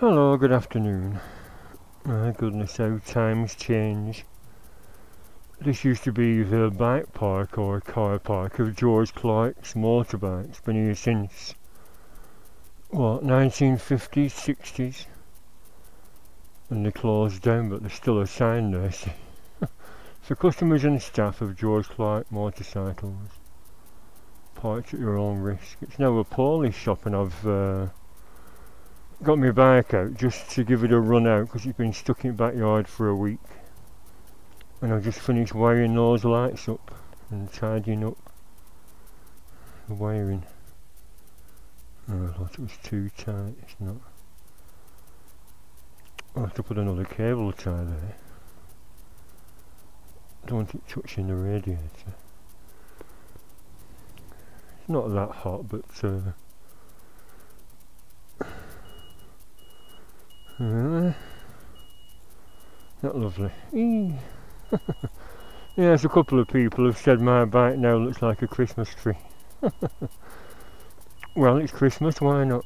Hello, good afternoon. My goodness, how times change. This used to be the bike park or car park of George Clarke's motorbikes. Been here since, what, 1950s, 60s? And they closed down, but there's still a sign there. For customers and staff of George Clarke motorcycles, parked at your own risk. It's now a Polish shop, and I've got my bike out just to give it a run out because it's been stuck in the backyard for a week, and I've just finished wiring those lights up and tidying up the wiring. Oh, I thought it was too tight. It's not. I'll have to put another cable tie there. Don't want it touching the radiator. It's not that hot, but not lovely. Yeah, there's a couple of people who've said my bike now looks like a Christmas tree. Well, it's Christmas, why not?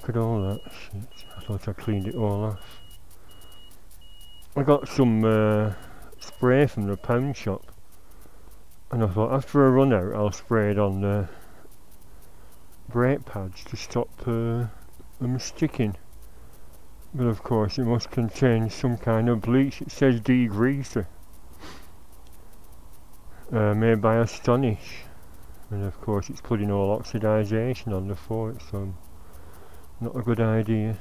Look at all that shit. I thought I cleaned it all off. I got some spray from the pound shop, and I thought after a run out I'll spray it on the brake pads to stop them sticking. But of course it must contain some kind of bleach. It says degreaser, made by Astonish, and of course it's putting all oxidisation on the fort, so not a good idea.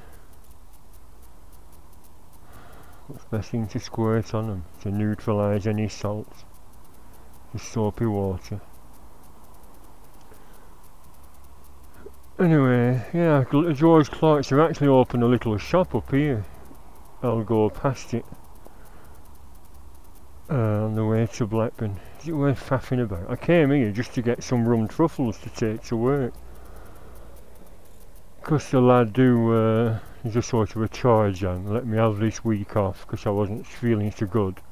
What's the best thing to squirt on them to neutralise any salt? Just soapy water. Anyway, yeah, George Clarke's have actually opened a little shop up here. I'll go past it on the way to Blackburn. Is it worth faffing about? I came here just to get some rum truffles to take to work, because the lad he's a sort of a charge and let me have this week off because I wasn't feeling so good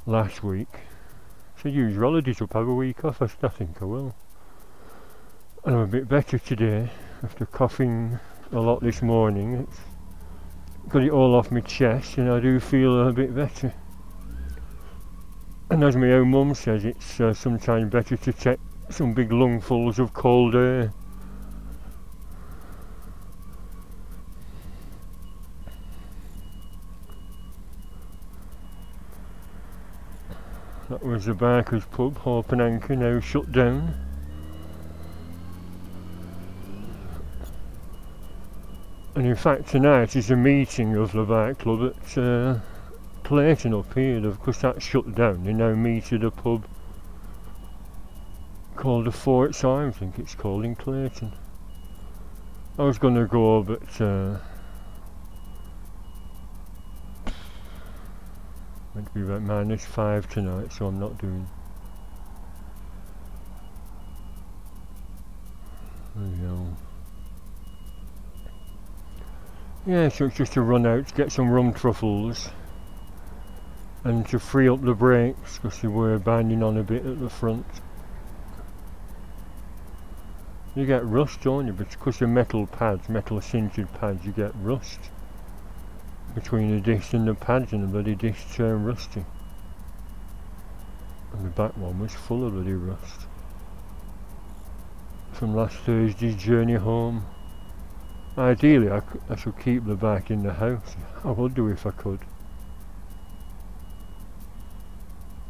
last week. So use holidays up, have a week off. I think I will. And I'm a bit better today after coughing a lot this morning. It's got it all off my chest and I do feel a bit better. And as my own mum says, it's sometimes better to take some big lungfuls of cold air. That was the Barker's pub, Hope and Anchor, now shut down. And in fact tonight is a meeting of the bike club at Clayton up here. Because that's shut down, they now meet at a pub called the Fort's Eye, I think it's called, in Clayton. I was going to go, but meant to be about -5 tonight, so I'm not doing. There you go. Yeah, so it's just to run out to get some rum truffles and to free up the brakes because they were binding on a bit at the front. You get rust, don't you? Because the metal pads, metal sintered pads, you get rust between the disc and the pads, and the bloody disc turn rusty. And the back one was full of bloody rust from last Thursday's journey home. Ideally I should keep the bike in the house. I would do if I could.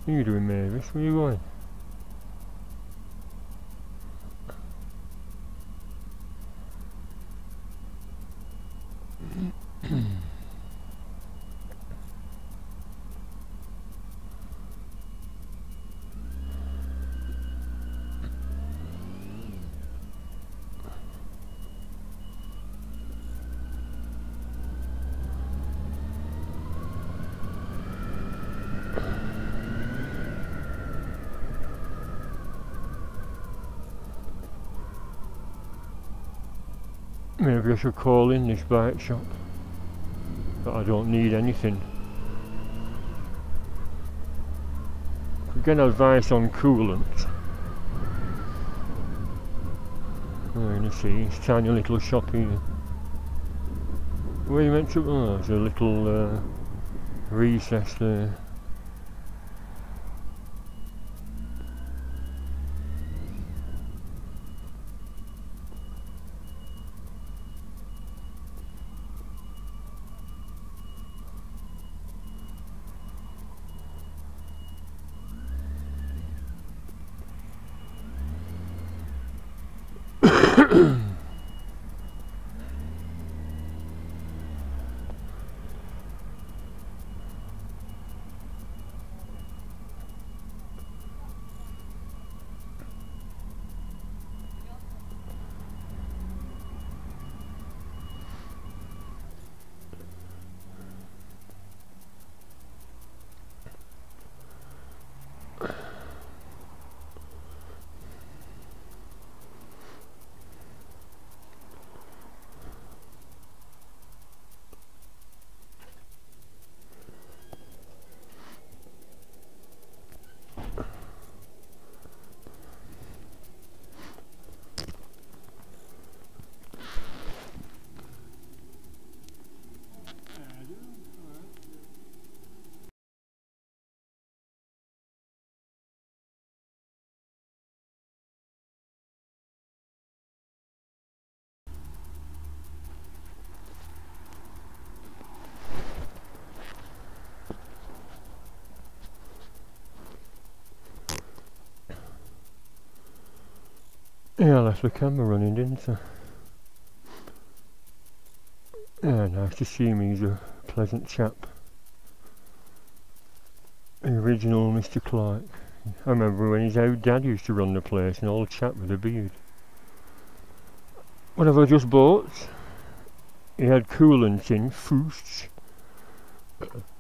What are you doing, Mavis? Where are you going? Maybe I should call in this bike shop, but I don't need anything. Could get advice on coolant. Oh, you see, it's a tiny little shop here. Where you went to? Oh, there's a little recess there. Yeah, I left the camera running, didn't I? Yeah, nice to see him, he's a pleasant chap. The original Mr. Clarke. I remember when his old dad used to run the place, an old chap with a beard. What have I just bought? He had coolant in, Foosh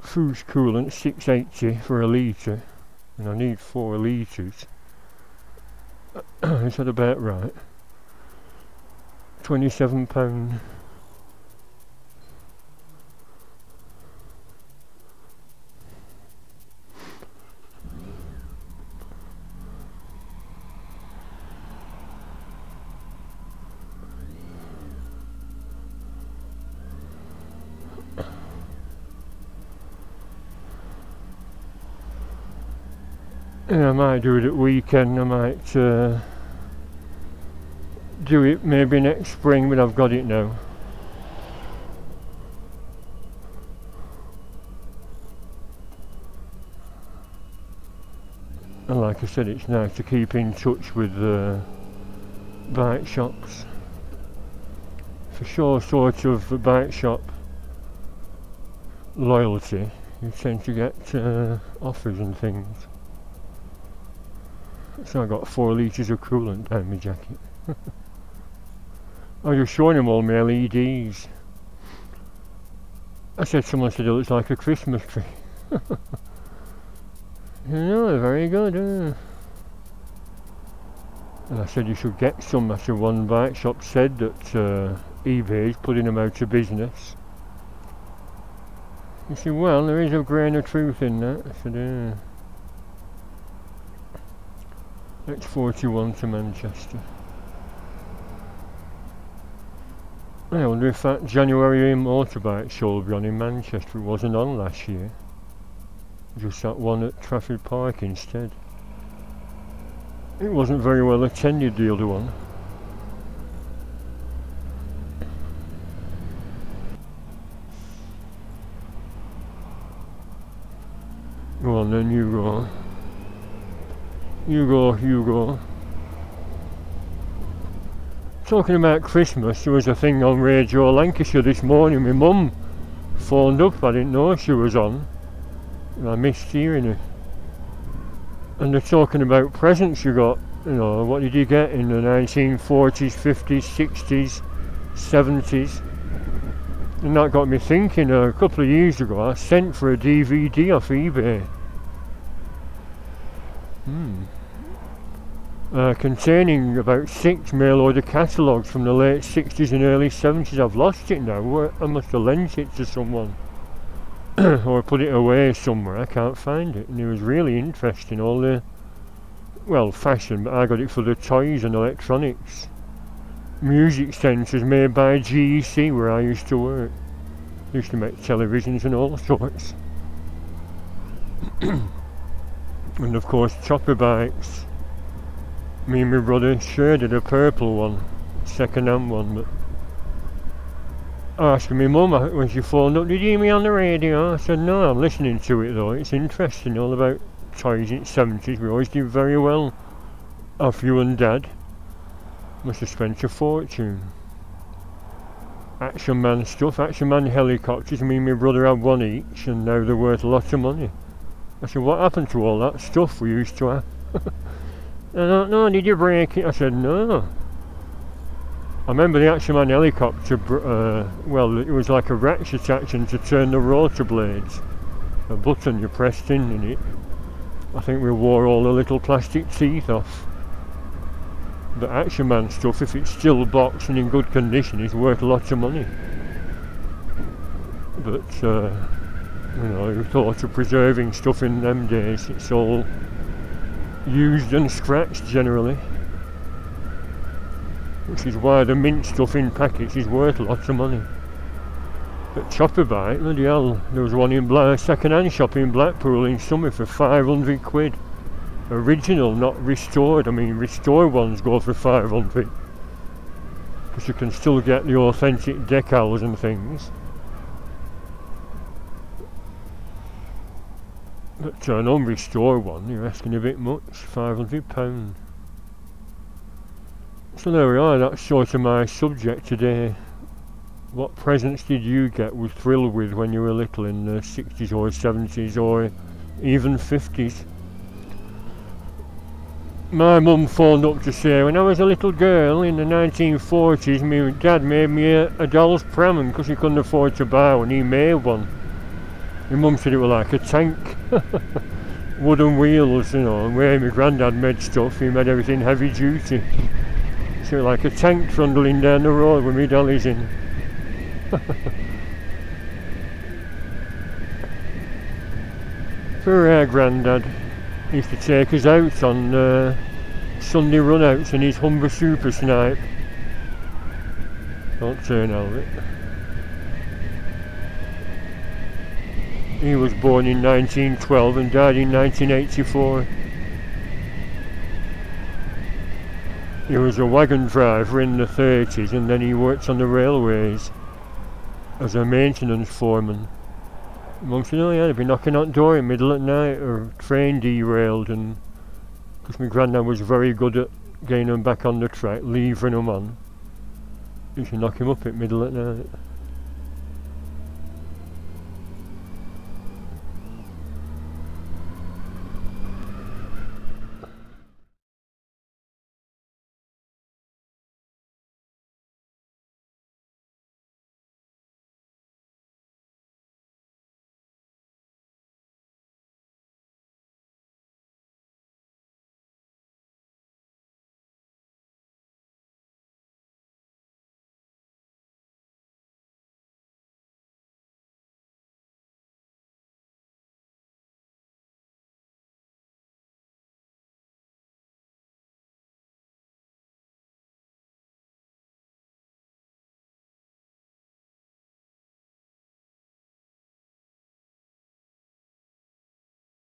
coolant, 680 for a litre, and I need 4 litres. Is that about right? £27. Yeah, I might do it at weekend, I might do it maybe next spring, but I've got it now. And like I said, it's nice to keep in touch with bike shops. For sure, sort of bike shop loyalty, you tend to get offers and things. So I got 4 litres of coolant down my jacket. I was just showing him all my LEDs. I said, someone said it looks like a Christmas tree. You know, very good, And I said you should get some. I said one bike shop said that eBay's putting them out of business. He said, well, there is a grain of truth in that. I said, It's 41 to Manchester. I wonder if that January motorbike show will be on in Manchester. It wasn't on last year. Just that one at Trafford Park instead. It wasn't very well attended, the other one. Go on then, you go. You go. Talking about Christmas, there was a thing on Radio Lancashire this morning. My mum phoned up, I didn't know she was on. And I missed hearing it. And they're talking about presents you got. You know, what did you get in the 1940s, 50s, 60s, 70s? And that got me thinking, a couple of years ago I sent for a DVD off eBay. Containing about 6 mail order catalogues from the late 60s and early 70s. I've lost it now. I must have lent it to someone or put it away somewhere. I can't find it. And it was really interesting, all the, well, fashion, but I got it for the toys and electronics. Music centres made by GEC where I used to work. Used to make televisions and all sorts. And of course chopper bikes. Me and my brother shared a purple one, second-hand one, but asking my mum when she phoned up, did you hear me on the radio? I said, no, I'm listening to it though, it's interesting, all about toys in the 70s, we always did very well. Off you and Dad must have spent a fortune. Action Man stuff, Action Man helicopters, me and my brother had one each, and now they're worth a lot of money. I said, what happened to all that stuff we used to have? I don't know, did you break it? I said, no. I remember the Action Man helicopter, well, it was like a ratchet action to turn the rotor blades. A button you pressed in it. I think we wore all the little plastic teeth off. The Action Man stuff, if it's still boxed and in good condition, is worth lots of money. But, you know, the thought of preserving stuff in them days, it's all used and scratched generally. Which is why the mint stuff in packets is worth lots of money. But chopper bike, bloody hell, there was one in a second-hand shop in Blackpool in summer for 500 quid. Original, not restored. I mean, restored ones go for 500. Because you can still get the authentic decals and things. But an unrestored one, you're asking a bit much, £500. So there we are, that's sort of my subject today. What presents did you get was thrilled with when you were little in the 60s or 70s or even 50s? My mum phoned up to say when I was a little girl in the 1940s, my dad made me a doll's pram because he couldn't afford to buy one, he made one. My mum said it was like a tank. Wooden wheels, you know, and where my granddad made stuff, he made everything heavy duty. So like a tank trundling down the road with me dollies in. For our granddad, he used to take us out on Sunday run-outs in his Humber Super Snipe. Don't turn out of it. He was born in 1912 and died in 1984. He was a wagon driver in the 30s and then he worked on the railways as a maintenance foreman. Mum said, oh yeah, they'd be knocking on the door in the middle at night or train derailed, and because my granddad was very good at getting them back on the track, leaving them on, he used to knock him up at middle at night.